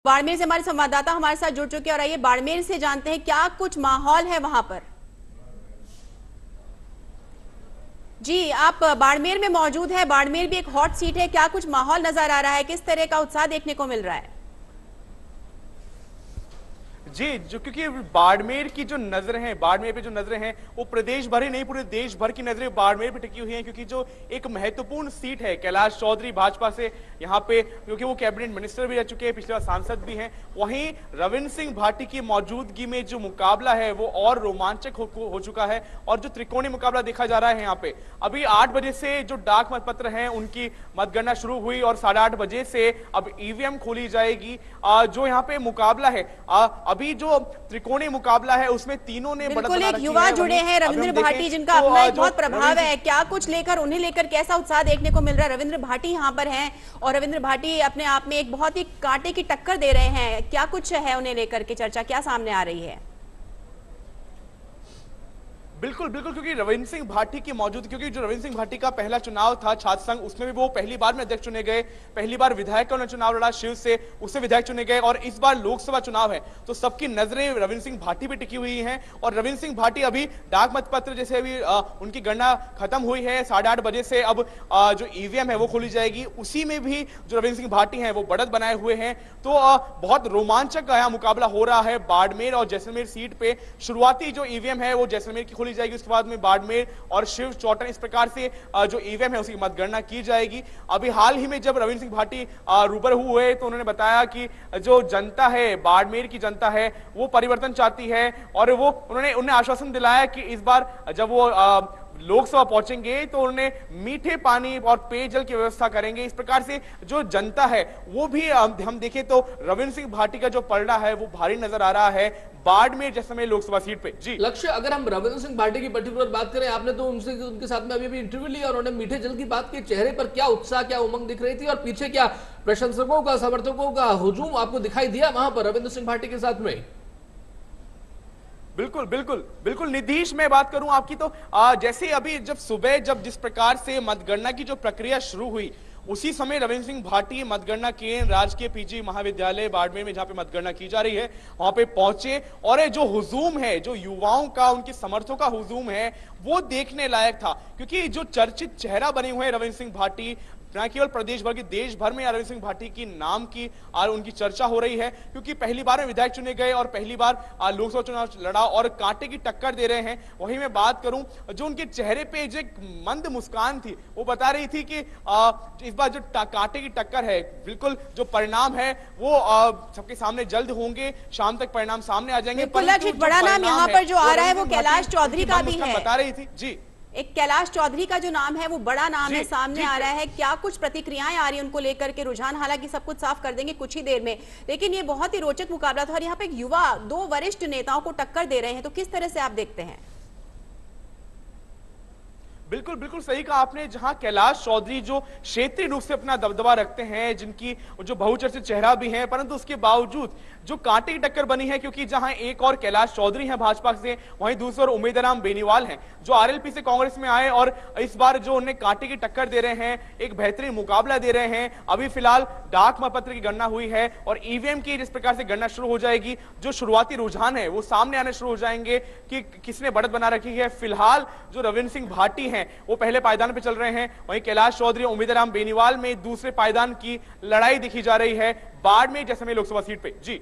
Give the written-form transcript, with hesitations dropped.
बाड़मेर से हमारे संवाददाता हमारे साथ जुड़ चुके हैं और आइए बाड़मेर से जानते हैं क्या कुछ माहौल है वहां पर। जी, आप बाड़मेर में मौजूद है। बाड़मेर भी एक हॉट सीट है, क्या कुछ माहौल नजर आ रहा है, किस तरह का उत्साह देखने को मिल रहा है? जी, जो क्योंकि बाड़मेर की जो नजरें हैं, बाड़मेर पे जो नजरें हैं वो प्रदेश भर ही नहीं पूरे देश भर की नजरें बाड़मेर पे टिकी हुई हैं, क्योंकि जो एक महत्वपूर्ण सीट है कैलाश चौधरी भाजपा से यहाँ पे, क्योंकि वो कैबिनेट मिनिस्टर भी रह चुके हैं, पिछले बार सांसद भी हैं। वहीं रविंद्र सिंह भाटी की मौजूदगी में जो मुकाबला है वो और रोमांचक हो चुका है और जो त्रिकोणीय मुकाबला देखा जा रहा है यहाँ पे। अभी 8 बजे से जो डाक मतपत्र हैं उनकी मतगणना शुरू हुई और 8:30 बजे से अब ईवीएम खोली जाएगी। जो यहाँ पे मुकाबला है, अभी जो त्रिकोणीय मुकाबला है उसमें तीनों ने बिल्कुल एक युवा जुड़े हैं रविंद्र भाटी, जिनका अपना एक बहुत प्रभाव है। क्या कुछ लेकर, उन्हें लेकर कैसा उत्साह देखने को मिल रहा है? रविंद्र भाटी यहाँ पर हैं और रविंद्र भाटी अपने आप में एक बहुत ही कांटे की टक्कर दे रहे हैं। क्या कुछ है उन्हें लेकर के चर्चा, क्या सामने आ रही है? बिल्कुल बिल्कुल, क्योंकि रविंद्र सिंह भाटी की मौजूद, क्योंकि जो रविंद्र सिंह भाटी का पहला चुनाव था छात्र संघ, उसमें भी वो पहली बार में अध्यक्ष चुने गए, पहली बार विधायक का उन्होंने चुनाव लड़ा शिव से, उससे विधायक चुने गए और इस बार लोकसभा चुनाव है तो सबकी नजरें रविंद्र सिंह भाटी पे टिकी हुई हैं। और रविंद्र सिंह भाटी अभी डाक मतपत्र जैसे अभी उनकी गणना खत्म हुई है, 8:30 बजे से अब जो ईवीएम है वो खोली जाएगी, उसी में भी जो रविंद्र सिंह भाटी हैं वो बढ़त बनाए हुए हैं। तो बहुत रोमांचक यहाँ मुकाबला हो रहा है बाड़मेर और जैसलमेर सीट पे। शुरुआती जो ईवीएम है वो जैसलमेर की खोली जाएगी, उसके बाद में बाड़मेर और शिव चौटन, इस प्रकार से जो ईवीएम है उसकी मतगणना की जाएगी। अभी हाल ही में जब रविंद्र सिंह भाटी रूबरू हुए तो उन्होंने बताया कि जो जनता है, बाड़मेर की जनता है, वो परिवर्तन चाहती है और वो उन्होंने आश्वासन दिलाया कि इस बार जब वो लोकसभा पहुंचेंगे तो उन्हें मीठे पानी और पेयजल की व्यवस्था करेंगे। इस प्रकार से जो जनता है वो भी हम देखें तो रविंद्र सिंह भाटी का जो पलड़ा है वो भारी नजर आ रहा है बाड़मेर जैसलमेर लोकसभा सीट पे। जी लक्ष्य, अगर हम रविंद्र सिंह भाटी की पर्टिकुलर बात करें, आपने तो उनके साथ में अभी इंटरव्यू लिया और उन्होंने मीठे जल की बात की, चेहरे पर क्या उत्साह, क्या उमंग दिख रही थी और पीछे क्या प्रशंसकों का, समर्थकों का हुजूम आपको दिखाई दिया वहां पर रविंद्र सिंह भाटी के साथ में? बिल्कुल बिल्कुल बिल्कुल नीतीश, मैं बात करूं आपकी तो जैसे अभी जब सुबह जिस प्रकार से मतगणना की जो प्रक्रिया शुरू हुई, उसी समय रविंद्र सिंह भाटी मतगणना केंद्र राजकीय पीजी महाविद्यालय बाड़मेर में जहां पे मतगणना की जा रही है वहां पे पहुंचे और जो हुजूम है, जो युवाओं का, उनके समर्थकों का हुजूम है वो देखने लायक था। क्योंकि जो चर्चित चेहरा बने हुए हैं रविंद्र सिंह भाटी, न केवल प्रदेश भर की, देश भर में रविंद्र सिंह भाटी की नाम की और उनकी चर्चा हो रही है, क्योंकि पहली बार में विधायक चुने गए और पहली बार लोकसभा चुनाव लड़ा और कांटे की टक्कर दे रहे हैं। वहीं मैं बात करूं, जो उनके चेहरे पे जो एक मंद मुस्कान थी वो बता रही थी कि इस बार जो कांटे की टक्कर है, बिल्कुल जो परिणाम है वो सबके सामने जल्द होंगे, शाम तक परिणाम सामने आ जाएंगे। बड़ा नाम यहाँ पर जो आ रहा है वो कैलाश चौधरी का भी है, बता रही थी। जी, एक कैलाश चौधरी का जो नाम है वो बड़ा नाम है, सामने आ रहा है। क्या कुछ प्रतिक्रियाएं आ रही हैं उनको लेकर के, रुझान? हालांकि सब कुछ साफ कर देंगे कुछ ही देर में, लेकिन ये बहुत ही रोचक मुकाबला था और यहाँ पे एक युवा 2 वरिष्ठ नेताओं को टक्कर दे रहे हैं, तो किस तरह से आप देखते हैं? बिल्कुल बिल्कुल सही कहा आपने। जहां कैलाश चौधरी जो क्षेत्रीय रूप से अपना दबदबा रखते हैं, जिनकी जो बहुचर्चित चेहरा भी है, परंतु उसके बावजूद जो कांटे की टक्कर बनी है, क्योंकि जहां एक और कैलाश चौधरी हैं भाजपा से, वहीं दूसरे और उम्मीदराम बेनीवाल हैं जो आरएलपी से कांग्रेस में आए और इस बार जो उन्हें कांटे की टक्कर दे रहे हैं, एक बेहतरीन मुकाबला दे रहे हैं। अभी फिलहाल डाक मतपत्र की गणना हुई है और ईवीएम की जिस प्रकार से गणना शुरू हो जाएगी, जो शुरुआती रुझान है वो सामने आने शुरू हो जाएंगे कि किसने बढ़त बना रखी है। फिलहाल जो रविंद्र सिंह भाटी हैं वो पहले पायदान पे चल रहे हैं, वहीं कैलाश चौधरी और उम्मीदराम बेनीवाल में दूसरे पायदान की लड़ाई दिखी जा रही है बाड़मेर जैसलमेर लोकसभा सीट पे। जी।